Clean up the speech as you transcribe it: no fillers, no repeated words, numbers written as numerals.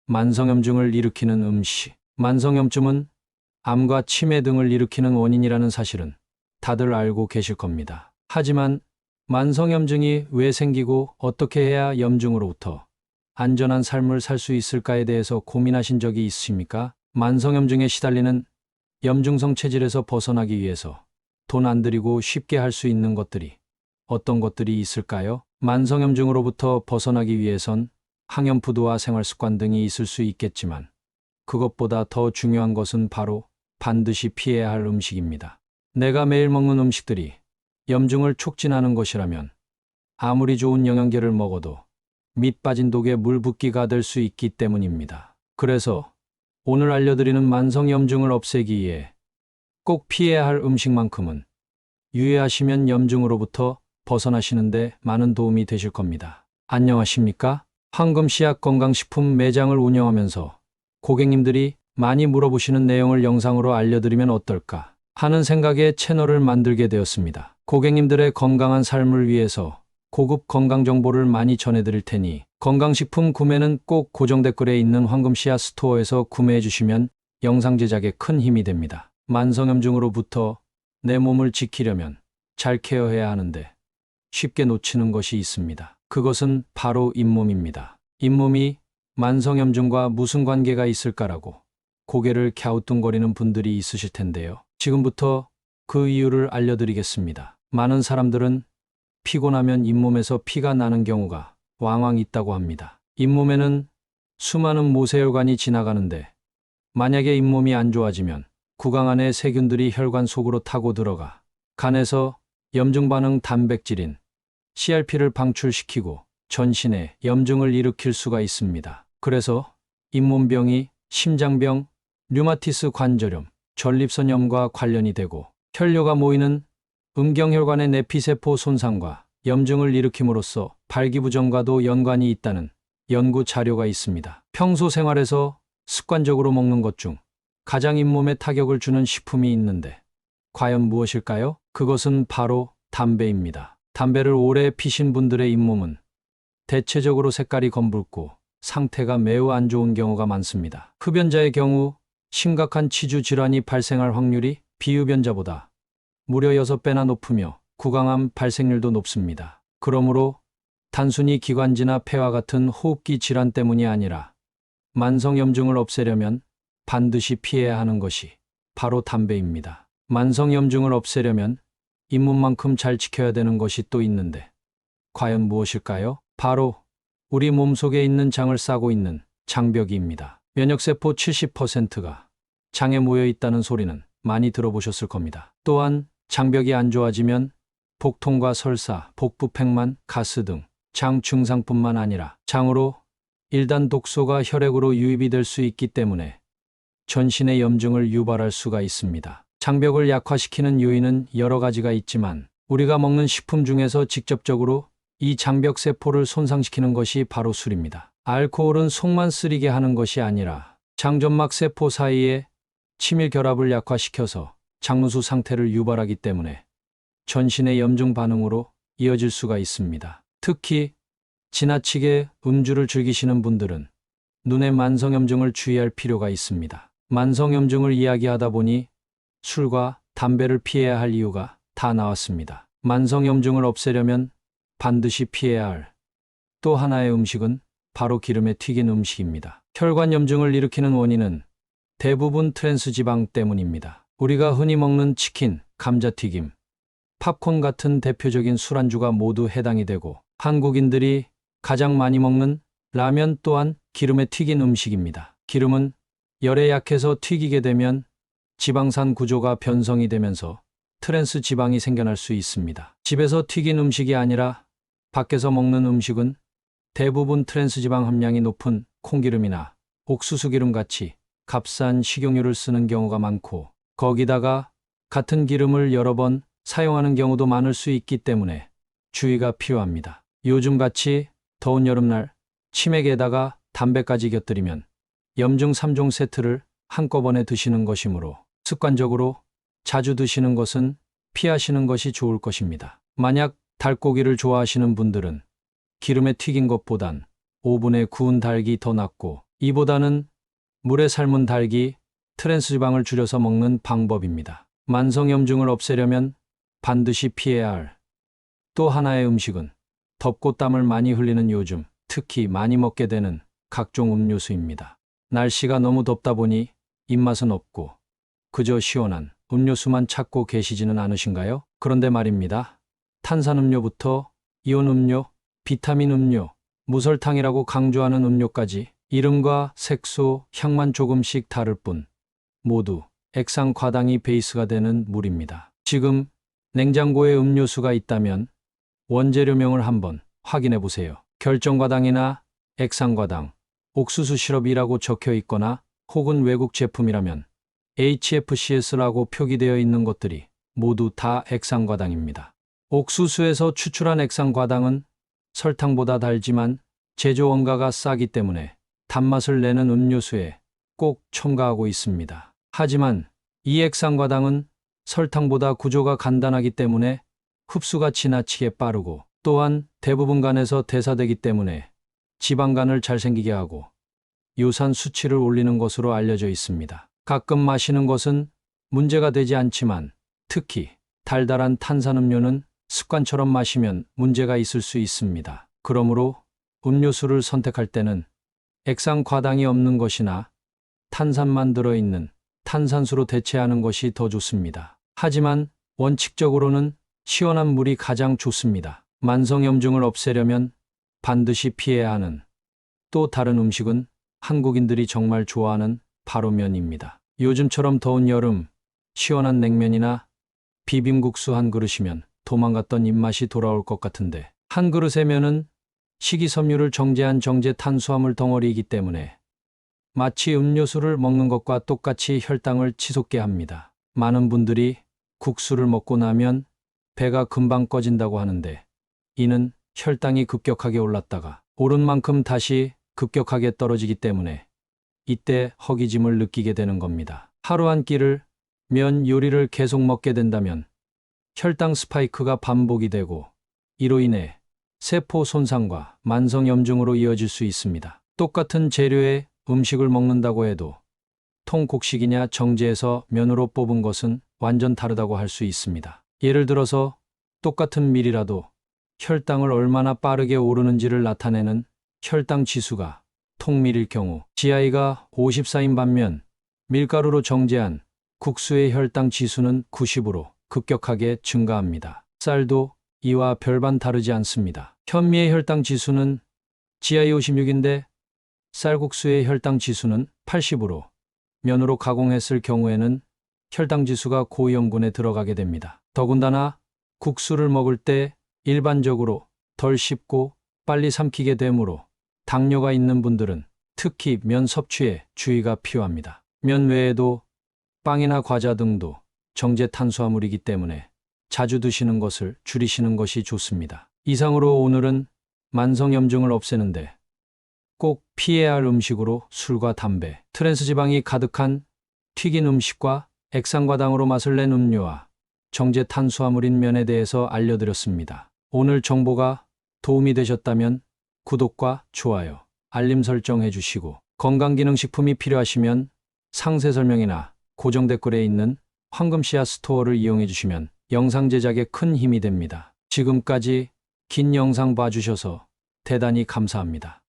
만성염증을 일으키는 음식. 만성염증은 암과 치매 등을 일으키는 원인이라는 사실은 다들 알고 계실 겁니다. 하지만 만성염증이 왜 생기고 어떻게 해야 염증으로부터 안전한 삶을 살 수 있을까에 대해서 고민하신 적이 있으십니까? 만성염증에 시달리는 염증성 체질에서 벗어나기 위해서 돈 안 들이고 쉽게 할 수 있는 것들이 어떤 것들이 있을까요? 만성염증으로부터 벗어나기 위해선 항염푸드와 생활습관 등이 있을 수 있겠지만 그것보다 더 중요한 것은 바로 반드시 피해야 할 음식입니다. 내가 매일 먹는 음식들이 염증을 촉진하는 것이라면 아무리 좋은 영양제를 먹어도 밑 빠진 독에 물 붓기가 될 수 있기 때문입니다. 그래서 오늘 알려드리는 만성염증을 없애기 위해 꼭 피해야 할 음식만큼은 유의하시면 염증으로부터 벗어나시는데 많은 도움이 되실 겁니다. 안녕하십니까? 황금씨앗 건강식품 매장을 운영하면서 고객님들이 많이 물어보시는 내용을 영상으로 알려드리면 어떨까 하는 생각에 채널을 만들게 되었습니다. 고객님들의 건강한 삶을 위해서 고급 건강 정보를 많이 전해드릴 테니 건강식품 구매는 꼭 고정 댓글에 있는 황금씨앗 스토어에서 구매해 주시면 영상 제작에 큰 힘이 됩니다. 만성염증으로부터 내 몸을 지키려면 잘 케어해야 하는데 쉽게 놓치는 것이 있습니다. 그것은 바로 잇몸입니다. 잇몸이 만성염증과 무슨 관계가 있을까라고 고개를 갸우뚱거리는 분들이 있으실 텐데요. 지금부터 그 이유를 알려드리겠습니다. 많은 사람들은 피곤하면 잇몸에서 피가 나는 경우가 왕왕 있다고 합니다. 잇몸에는 수많은 모세혈관이 지나가는데 만약에 잇몸이 안 좋아지면 구강 안의 세균들이 혈관 속으로 타고 들어가 간에서 염증 반응 단백질인 CRP를 방출시키고 전신에 염증을 일으킬 수가 있습니다. 그래서 잇몸병이 심장병, 류마티스 관절염, 전립선염과 관련이 되고 혈뇨가 모이는 음경혈관의 내피세포 손상과 염증을 일으킴으로써 발기부전과도 연관이 있다는 연구 자료가 있습니다. 평소 생활에서 습관적으로 먹는 것 중 가장 잇몸에 타격을 주는 식품이 있는데 과연 무엇일까요? 그것은 바로 담배입니다. 담배를 오래 피신 분들의 잇몸은 대체적으로 색깔이 검붉고 상태가 매우 안 좋은 경우가 많습니다. 흡연자의 경우 심각한 치주 질환이 발생할 확률이 비흡연자보다 무려 6배나 높으며 구강암 발생률도 높습니다. 그러므로 단순히 기관지나 폐와 같은 호흡기 질환 때문이 아니라 만성염증을 없애려면 반드시 피해야 하는 것이 바로 담배입니다. 만성염증을 없애려면 잇몸만큼 잘 지켜야 되는 것이 또 있는데 과연 무엇일까요? 바로 우리 몸속에 있는 장을 싸고 있는 장벽입니다. 면역세포 70%가 장에 모여 있다는 소리는 많이 들어보셨을 겁니다. 또한 장벽이 안 좋아지면 복통과 설사, 복부팽만, 가스 등 장 증상뿐만 아니라 장으로 일단 독소가 혈액으로 유입이 될 수 있기 때문에 전신의 염증을 유발할 수가 있습니다. 장벽을 약화시키는 요인은 여러 가지가 있지만 우리가 먹는 식품 중에서 직접적으로 이 장벽 세포를 손상시키는 것이 바로 술입니다. 알코올은 속만 쓰리게 하는 것이 아니라 장점막 세포 사이에 친밀 결합을 약화시켜서 장누수 상태를 유발하기 때문에 전신의 염증 반응으로 이어질 수가 있습니다. 특히 지나치게 음주를 즐기시는 분들은 눈의 만성염증을 주의할 필요가 있습니다. 만성염증을 이야기하다 보니 술과 담배를 피해야 할 이유가 다 나왔습니다. 만성염증을 없애려면 반드시 피해야 할 또 하나의 음식은 바로 기름에 튀긴 음식입니다. 혈관염증을 일으키는 원인은 대부분 트랜스지방 때문입니다. 우리가 흔히 먹는 치킨, 감자튀김, 팝콘 같은 대표적인 술안주가 모두 해당이 되고 한국인들이 가장 많이 먹는 라면 또한 기름에 튀긴 음식입니다. 기름은 열에 약해서 튀기게 되면 지방산 구조가 변성이 되면서 트랜스 지방이 생겨날 수 있습니다. 집에서 튀긴 음식이 아니라 밖에서 먹는 음식은 대부분 트랜스 지방 함량이 높은 콩기름이나 옥수수 기름 같이 값싼 식용유를 쓰는 경우가 많고 거기다가 같은 기름을 여러 번 사용하는 경우도 많을 수 있기 때문에 주의가 필요합니다. 요즘같이 더운 여름날 치맥에다가 담배까지 곁들이면 염증 3종 세트를 한꺼번에 드시는 것이므로 습관적으로 자주 드시는 것은 피하시는 것이 좋을 것입니다. 만약 닭고기를 좋아하시는 분들은 기름에 튀긴 것보단 오븐에 구운 닭이 더 낫고 이보다는 물에 삶은 닭이 트랜스 지방을 줄여서 먹는 방법입니다. 만성염증을 없애려면 반드시 피해야 할 또 하나의 음식은 덥고 땀을 많이 흘리는 요즘 특히 많이 먹게 되는 각종 음료수입니다. 날씨가 너무 덥다 보니 입맛은 없고 그저 시원한 음료수만 찾고 계시지는 않으신가요? 그런데 말입니다. 탄산음료부터 이온 음료, 비타민 음료, 무설탕이라고 강조하는 음료까지 이름과 색소, 향만 조금씩 다를 뿐 모두 액상과당이 베이스가 되는 물입니다. 지금 냉장고에 음료수가 있다면 원재료명을 한번 확인해 보세요. 결정과당이나 액상과당, 옥수수 시럽이라고 적혀 있거나 혹은 외국 제품이라면 HFCS라고 표기되어 있는 것들이 모두 다 액상과당입니다. 옥수수에서 추출한 액상과당은 설탕보다 달지만 제조 원가가 싸기 때문에 단맛을 내는 음료수에 꼭 첨가하고 있습니다. 하지만 이 액상과당은 설탕보다 구조가 간단하기 때문에 흡수가 지나치게 빠르고 또한 대부분 간에서 대사되기 때문에 지방간을 잘 생기게 하고 요산 수치를 올리는 것으로 알려져 있습니다. 가끔 마시는 것은 문제가 되지 않지만 특히 달달한 탄산음료는 습관처럼 마시면 문제가 있을 수 있습니다. 그러므로 음료수를 선택할 때는 액상과당이 없는 것이나 탄산만 들어있는 탄산수로 대체하는 것이 더 좋습니다. 하지만 원칙적으로는 시원한 물이 가장 좋습니다. 만성염증을 없애려면 반드시 피해야 하는 또 다른 음식은 한국인들이 정말 좋아하는 바로 면입니다. 요즘처럼 더운 여름 시원한 냉면이나 비빔국수 한 그릇이면 도망갔던 입맛이 돌아올 것 같은데 한 그릇의 면은 식이섬유를 정제한 정제 탄수화물 덩어리이기 때문에 마치 음료수를 먹는 것과 똑같이 혈당을 치솟게 합니다. 많은 분들이 국수를 먹고 나면 배가 금방 꺼진다고 하는데 이는 혈당이 급격하게 올랐다가 오른 만큼 다시 급격하게 떨어지기 때문에 이때 허기짐을 느끼게 되는 겁니다. 하루 한 끼를 면 요리를 계속 먹게 된다면 혈당 스파이크가 반복이 되고 이로 인해 세포 손상과 만성염증으로 이어질 수 있습니다. 똑같은 재료의 음식을 먹는다고 해도 통곡식이냐 정제해서 면으로 뽑은 것은 완전 다르다고 할 수 있습니다. 예를 들어서 똑같은 밀이라도 혈당을 얼마나 빠르게 오르는지를 나타내는 혈당 지수가 통밀일 경우 GI가 54인 반면 밀가루로 정제한 국수의 혈당 지수는 90으로 급격하게 증가합니다. 쌀도 이와 별반 다르지 않습니다. 현미의 혈당 지수는 GI 56인데 쌀국수의 혈당 지수는 80으로 면으로 가공했을 경우에는 혈당 지수가 고위험군에 들어가게 됩니다. 더군다나 국수를 먹을 때 일반적으로 덜 씹고 빨리 삼키게 되므로 당뇨가 있는 분들은 특히 면 섭취에 주의가 필요합니다. 면 외에도 빵이나 과자 등도 정제 탄수화물이기 때문에 자주 드시는 것을 줄이시는 것이 좋습니다. 이상으로 오늘은 만성염증을 없애는데 꼭 피해야 할 음식으로 술과 담배, 트랜스 지방이 가득한 튀긴 음식과 액상과당으로 맛을 낸 음료와 정제 탄수화물인 면에 대해서 알려드렸습니다. 오늘 정보가 도움이 되셨다면 구독과 좋아요, 알림 설정 해주시고 건강기능식품이 필요하시면 상세 설명이나 고정 댓글에 있는 황금씨앗 스토어를 이용해 주시면 영상 제작에 큰 힘이 됩니다. 지금까지 긴 영상 봐주셔서 대단히 감사합니다.